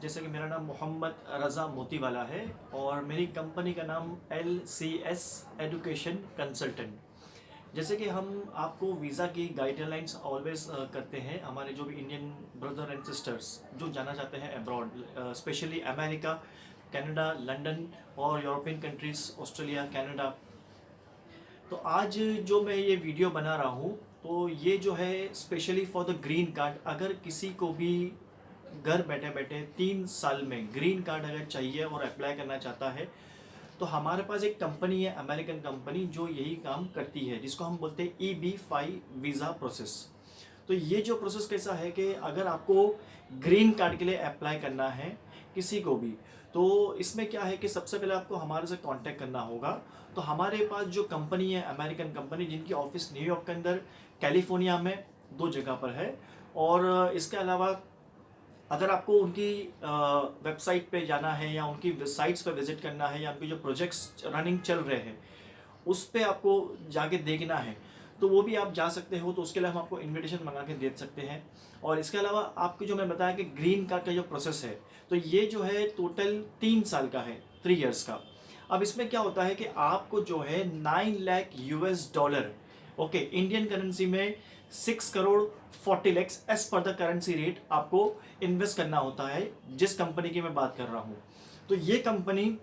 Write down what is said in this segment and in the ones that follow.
जैसे कि मेरा नाम मोहम्मद रज़ा मोतीवाला है और मेरी कंपनी का नाम LCS एजुकेशन कंसल्टेंट। जैसे कि हम आपको वीज़ा की गाइडलाइंस ऑलवेज करते हैं, हमारे जो भी इंडियन ब्रदर एंड सिस्टर्स जो जाना चाहते हैं abroad, specially America, Canada, London और यूरोपियन कंट्रीज़, ऑस्ट्रेलिया, कनाडा। तो आज जो मैं ये वीडियो बना रहा हूँ, तो ये जो है specially for the green card. अगर किसी को भी घर बैठे बैठे 3 साल में ग्रीन कार्ड अगर चाहिए और अप्लाई करना चाहता है, तो हमारे पास एक कंपनी है, अमेरिकन कंपनी, जो यही काम करती है, जिसको हम बोलते हैं EB-5 वीज़ा प्रोसेस। तो ये जो प्रोसेस कैसा है कि अगर आपको ग्रीन कार्ड के लिए अप्लाई करना है किसी को भी, तो इसमें क्या है कि सबसे पहले आपको हमारे से कांटेक्ट करना होगा। तो हमारे पास जो कंपनी है, अमेरिकन कंपनी, जिनकी ऑफिस न्यूयॉर्क के अंदर, कैलिफोर्निया में 2 जगह पर है। और इसके अलावा अगर आपको उनकी वेबसाइट पे जाना है या उनकी साइट्स पे विजिट करना है या उनके जो प्रोजेक्ट्स रनिंग चल रहे हैं उस पे आपको जाके देखना है, तो वो भी आप जा सकते हो। तो उसके लिए हम आपको इनविटेशन मंगा के दे सकते हैं। और इसके अलावा आपको जो मैं बताया कि ग्रीन कार्ड का जो प्रोसेस है, तो ये जो है टोटल 3 साल का है, 3 इयर्स का। अब इसमें क्या होता है कि आपको जो है 9 lakh US dollar, okay, Indian currency में 6 crore 40 lakh as per the currency rate आपको इन्वेस्ट करना होता है, जिस कंपनी की मैं बात कर रहा हूँ। तो ये कंपनी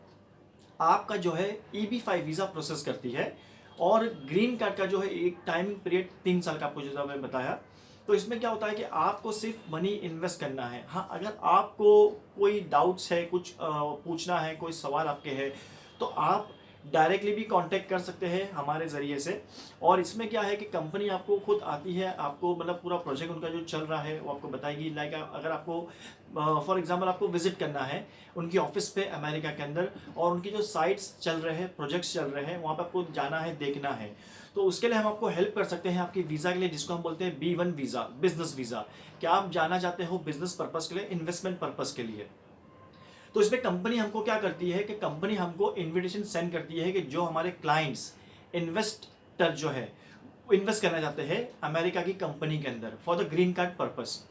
आपका जो है EB-5 वीज़ा प्रोसेस करती है। और ग्रीन कार्ड का जो है एक टाइमिंग पीरियड 3 साल का, आपको जैसा मैं बताया। तो इसमें क्या होता है कि आपको सिर्फ मनी इन्वेस्ट करना है। हाँ, अगर आपको कोई डाउट्स है, कुछ पूछना है, कोई सवाल आपके है, तो आप डायरेक्टली भी कांटेक्ट कर सकते हैं हमारे ज़रिए से। और इसमें क्या है कि कंपनी आपको खुद आती है, आपको मतलब पूरा प्रोजेक्ट उनका जो चल रहा है वो आपको बताएगी। लाइक अगर आपको फॉर एग्जांपल आपको विजिट करना है उनकी ऑफिस पे अमेरिका के अंदर, और उनकी जो साइट्स चल रहे हैं, प्रोजेक्ट्स चल रहे हैं, वहाँ पे आपको जाना है, देखना है, तो उसके लिए हम आपको हेल्प कर सकते हैं आपकी वीज़ा के लिए, जिसको हम बोलते हैं B1 वीज़ा, बिजनेस वीज़ा। क्या आप जाना चाहते हो बिजनेस पर्पज़ के लिए, इन्वेस्टमेंट पर्पज़ के लिए। तो इसमें कंपनी हमको क्या करती है कि कंपनी हमको इनविटेशन सेंड करती है कि जो हमारे क्लाइंट्स, इन्वेस्टर जो है, इन्वेस्ट करना चाहते हैं अमेरिका की कंपनी के अंदर for the green card purpose,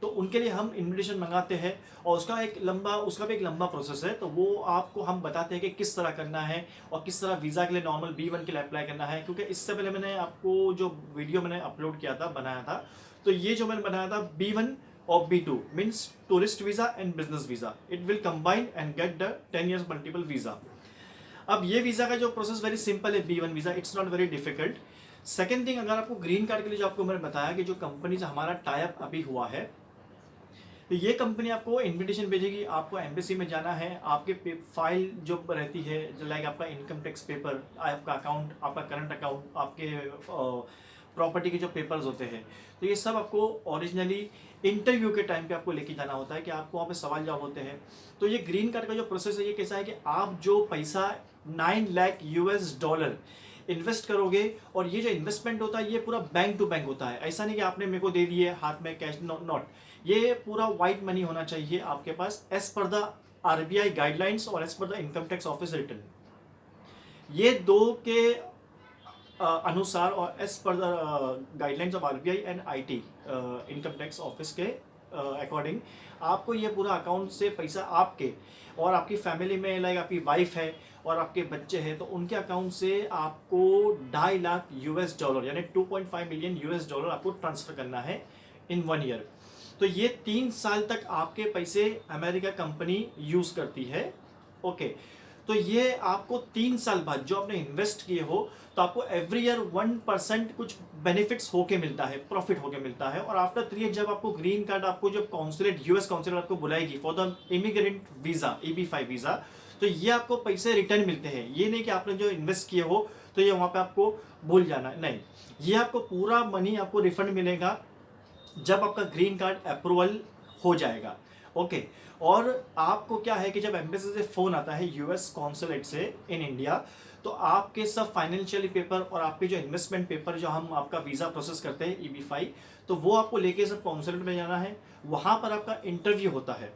तो उनके लिए हम इनविटेशन मंगाते हैं। और उसका भी एक लंबा प्रोसेस है। तो वो आपको हम बताते हैं कि किस तरह करना है और किस तरह वीज़ा के लिए, नॉर्मल B1 के लिए अप्लाई करना है। क्योंकि इससे पहले मैंने आपको जो वीडियो मैंने अपलोड किया था, बनाया था, तो ये जो मैंने बनाया था B1 और B2 means tourist visa and business visa, it will combine and get the 10 years multiple visa. अब ये वीज़ा का जो प्रोसेस वेरी सिंपल है, B1 visa, it's not very difficult. Second thing, अगर आपको ग्रीन कार्ड के लिए जो आपको मैंने बताया कि जो कंपनी से हमारा टाई अप अभी हुआ है, तो ये कंपनी आपको इनविटेशन भेजेगी, आपको एम्बेसी में जाना है, आपके फाइल जो रहती है, लाइक आपका इनकम टैक्स पेपर, आपका अकाउंट, आपका करंट अकाउंट, आपके प्रॉपर्टी के जो पेपर्स होते हैं, तो ये सब आपको ओरिजिनली इंटरव्यू के टाइम पे आपको लेके जाना होता है कि आपको वहाँ पे सवाल जवाब होते हैं। तो ये ग्रीन कार्ड का जो प्रोसेस है, ये कैसा है कि आप जो पैसा 9 लाख US डॉलर इन्वेस्ट करोगे, और ये जो इन्वेस्टमेंट होता है ये पूरा बैंक टू बैंक होता है। ऐसा नहीं कि आपने मेरे को दे दिए हाथ में कैश, नॉट, ये पूरा वाइट मनी होना चाहिए आपके पास, as per the RBI guidelines और as per the income tax office return. ये दो के अनुसार और as per the guidelines of RBI and IT income tax office के अकॉर्डिंग आपको ये पूरा अकाउंट से पैसा आपके और आपकी फैमिली में, लाइक आपकी वाइफ है और आपके बच्चे हैं, तो उनके अकाउंट से आपको 2.5 लाख US डॉलर यानी 2.5 मिलियन US डॉलर आपको ट्रांसफर करना है इन 1 ईयर। तो ये 3 साल तक आपके पैसे अमेरिका कंपनी यूज करती है, ओके। तो ये आपको 3 साल बाद जो आपने इन्वेस्ट किए हो, तो आपको एवरी ईयर 1% कुछ बेनिफिट्स होके मिलता है, प्रॉफिट होके मिलता है। और आफ्टर 3 ईयर जब आपको ग्रीन कार्ड, आपको जब काउंसिलेट, US काउंसिलेट आपको बुलाएगी for the immigrant visa, EB-5 visa, तो ये आपको पैसे रिटर्न मिलते हैं। ये नहीं कि आपने जो इन्वेस्ट किए हो तो ये वहां पे आपको भूल जाना, नहीं, ये आपको पूरा मनी आपको रिफंड मिलेगा जब आपका ग्रीन कार्ड अप्रूवल हो जाएगा, ओके। और आपको क्या है कि जब एम्बेसी से फोन आता है US कॉन्सुलेट से इन इंडिया, तो आपके सब फाइनेंशियल पेपर और आपके जो इन्वेस्टमेंट पेपर जो हम आपका वीज़ा प्रोसेस करते हैं EB-5, तो वो आपको लेके सब कॉन्सुलेट में जाना है। वहाँ पर आपका इंटरव्यू होता है।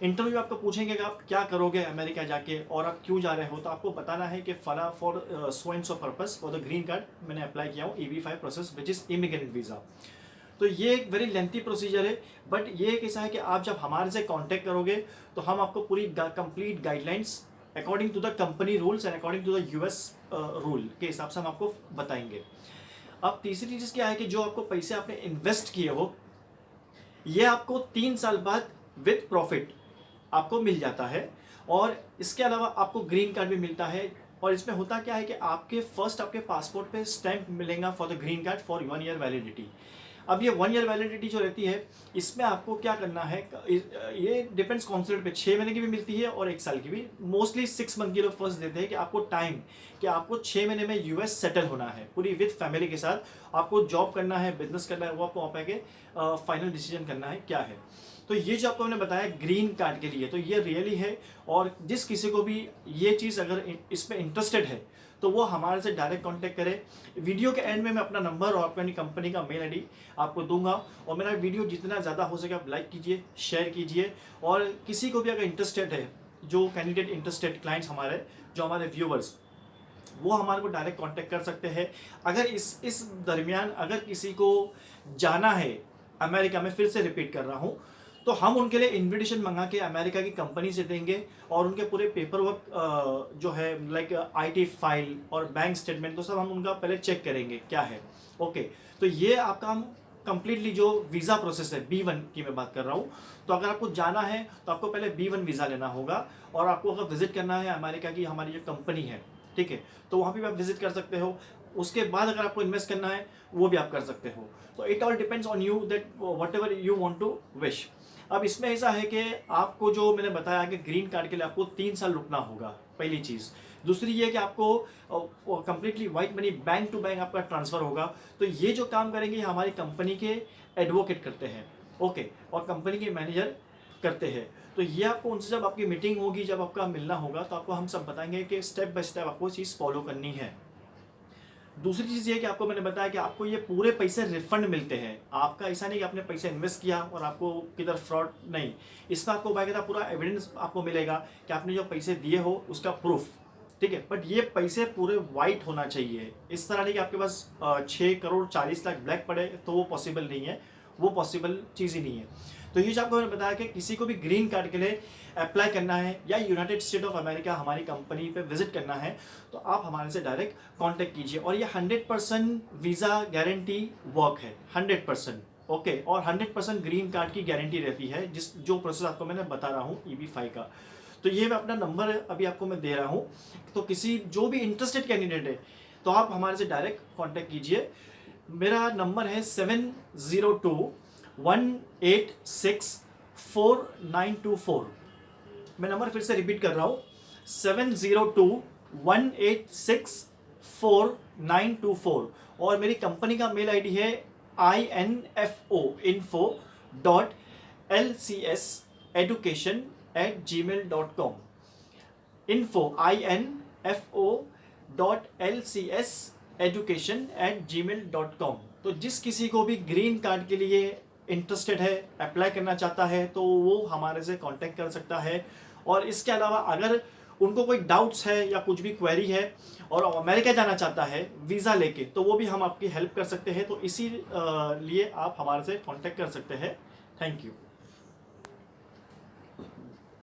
इंटरव्यू आपको पूछेंगे कि आप क्या करोगे अमेरिका जाके और आप क्यों जा रहे हो, तो आपको बताना है कि फला for so and so purpose for the green card मैंने अप्लाई किया हूँ, EB-5 process which is immigrant visa. तो ये एक वेरी लेंथी प्रोसीजर है, बट ये एक ऐसा है कि आप जब हमारे से कांटेक्ट करोगे तो हम आपको पूरी complete guidelines according to the company rules and according to the US rule के हिसाब से हम आपको बताएंगे। अब तीसरी चीज़ क्या है कि जो आपको पैसे आपने इन्वेस्ट किए हो, ये आपको 3 साल बाद विद प्रॉफिट आपको मिल जाता है। और इसके अलावा आपको ग्रीन कार्ड भी मिलता है। और इसमें होता क्या है कि आपके पासपोर्ट पे स्टैंप मिलेगा for the green card for 1 year validity. अब ये 1 ईयर वैलिडिटी जो रहती है, इसमें आपको क्या करना है, ये डिपेंड्स कॉन्सुलेट पे, 6 महीने की भी मिलती है और 1 साल की भी। मोस्टली 6 मंथ की लोग फर्स्ट देते हैं कि आपको टाइम, कि आपको 6 महीने में यूएस सेटल होना है पूरी विद फैमिली के साथ। आपको जॉब करना है, बिजनेस करना है, वो आपको वहाँ पे फाइनल डिसीजन करना है क्या है। तो ये जो आपको मैंने बताया ग्रीन कार्ड के लिए, तो ये रियली है। और जिस किसी को भी ये चीज़ अगर इसमें इंटरेस्टेड है तो वो हमारे से डायरेक्ट कांटेक्ट करे। वीडियो के एंड में मैं अपना नंबर और अपनी कंपनी का मेल आईडी आपको दूंगा। और मेरा वीडियो जितना ज़्यादा हो सके आप लाइक कीजिए, शेयर कीजिए। और किसी को भी अगर इंटरेस्टेड है, जो कैंडिडेट इंटरेस्टेड क्लाइंट्स हमारे, जो हमारे व्यूवर्स, वो हमारे को डायरेक्ट कांटेक्ट कर सकते हैं। अगर इस दरमियान अगर किसी को जाना है अमेरिका में, फिर से रिपीट कर रहा हूँ, तो हम उनके लिए इन्विटेशन मंगा के अमेरिका की कंपनी से देंगे। और उनके पूरे पेपर वर्क जो है, लाइक आईटी फाइल और बैंक स्टेटमेंट, तो सब हम उनका पहले चेक करेंगे क्या है। ओके, तो ये आपका हम कंप्लीटली जो वीज़ा प्रोसेस है, B1 की मैं बात कर रहा हूँ। तो अगर आपको जाना है तो आपको पहले B1 वीज़ा लेना होगा। और आपको अगर विजिट करना है अमेरिका की हमारी जो कंपनी है, ठीक है, तो वहाँ भी आप विजिट कर सकते हो। उसके बाद अगर आपको इन्वेस्ट करना है वो भी आप कर सकते हो। तो it all depends on you that whatever you want to wish. अब इसमें ऐसा है कि आपको जो मैंने बताया कि ग्रीन कार्ड के लिए आपको 3 साल रुकना होगा, पहली चीज़। दूसरी ये कि आपको completely white money bank to bank आपका ट्रांसफ़र होगा। तो ये जो काम करेंगे हमारी कंपनी के एडवोकेट करते हैं, ओके, और कंपनी के मैनेजर करते हैं। तो ये आपको उनसे जब आपकी मीटिंग होगी, जब आपका मिलना होगा, तो आपको हम सब बताएंगे कि स्टेप बाय स्टेप आपको चीज़ फॉलो करनी है। दूसरी चीज़ ये कि आपको मैंने बताया कि आपको ये पूरे पैसे रिफंड मिलते हैं। आपका ऐसा नहीं कि आपने पैसे इन्वेस्ट किया और आपको किधर फ्रॉड, नहीं। इसमें आपको बाकायदा पूरा एविडेंस आपको मिलेगा कि आपने जो पैसे दिए हो उसका प्रूफ, ठीक है। बट ये पैसे पूरे वाइट होना चाहिए। इस तरह नहीं कि आपके पास 6 करोड़ 40 लाख ब्लैक पड़े, तो वो पॉसिबल नहीं है, वो पॉसिबल चीज़ ही नहीं है। तो ये जो आपको मैंने बताया कि किसी को भी ग्रीन कार्ड के लिए अप्लाई करना है या यूनाइटेड स्टेट ऑफ अमेरिका हमारी कंपनी पे विजिट करना है, तो आप हमारे से डायरेक्ट कांटेक्ट कीजिए। और ये 100% वीज़ा गारंटी वर्क है, 100%, ओके। और 100% ग्रीन कार्ड की गारंटी रहती है, जो प्रोसेस आपको मैंने बता रहा हूँ EB-5 का। तो ये मैं अपना नंबर अभी आपको मैं दे रहा हूँ। तो किसी जो भी इंटरेस्टेड कैंडिडेट है तो आप हमारे से डायरेक्ट कॉन्टेक्ट कीजिए। मेरा नंबर है 702-186-4924। मैं नंबर फिर से रिपीट कर रहा हूँ, 702-186-4924। और मेरी कंपनी का मेल आईडी है info.lcseducation@gmail.com। info.lcseducation@gmail.com। तो जिस किसी को भी ग्रीन कार्ड के लिए इंटरेस्टेड है, अप्लाई करना चाहता है, तो वो हमारे से कांटेक्ट कर सकता है। और इसके अलावा अगर उनको कोई डाउट्स है या कुछ भी क्वेरी है और अमेरिका जाना चाहता है वीज़ा लेके, तो वो भी हम आपकी हेल्प कर सकते हैं। तो इसी लिए आप हमारे से कांटेक्ट कर सकते हैं। Thank you.